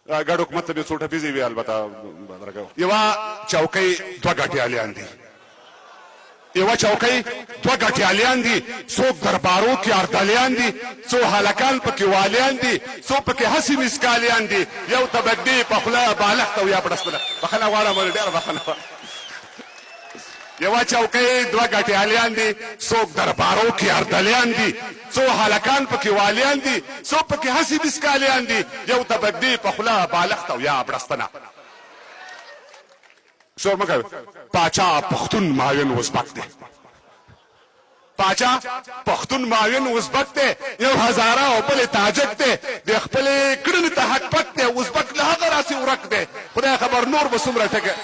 ګډ حکومت ته به څو ټپیزې وي البته یوه چوکۍ دوه ګټیالیان دي یوه چوکۍ دوه ګټیالیان دي څوک دربارو کې اردلیان دي څو هلکان پکې والیان دي څو پکې هسې مسکالیان دي یو ته بګډې په خوله بالښت او یا پړسپله بخښنه غواړم ډېره بخښنه یوه چوکۍ دوه ګټیالیان دي څوک دربارو کې اردلیان دي څو هلکان پکې والیان دي څو پکې هسې مسکالیان دي یو ته بګډې په خوله بالښت او یا پړسپنه شور مه کوئ پاچا پښتون معاون ازبک دی پاچا پښتون معاون ازبک دی یو هزاره او بل تاجک دی د خپلې کړنې ته حق پک دی ازبک له هغه راسې ورک دی خدای خبر نور به څومره ټکه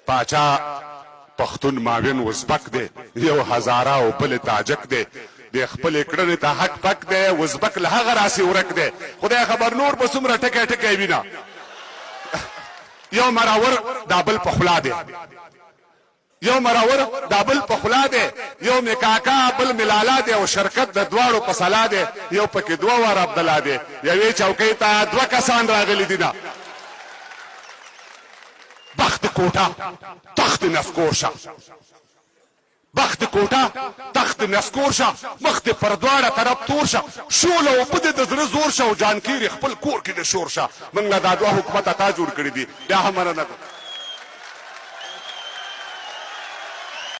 پاچا پښتون معاون ازبک دی یو هزاره او بل تاجک دی د خپلې کړنې ته حق پک دی ازبک له هغه راسې ورک دی خدای خبر نور به څومره ټکی ټکی وینه یو مراور دا بل په خوله دی یو مراور دا بل په خوله دی یو مې کاکا بل مې لالا دی او شرکت د دواړو په سلا دی یو پکې دوه وار عبدالله دی یوې چوکۍ ته دوه کسان راغلي دي نه بخت کوټه تخت نسکور شه بخت کوټه تخت نسکور شه مخ دې پر دواړه طرف تور شه شوله اوبه دې د زړه زور شه او جانکیر خپل کور کې د شور شه موږ له دا دوه حکومته تا جوړ کړي دي بیا هم مننه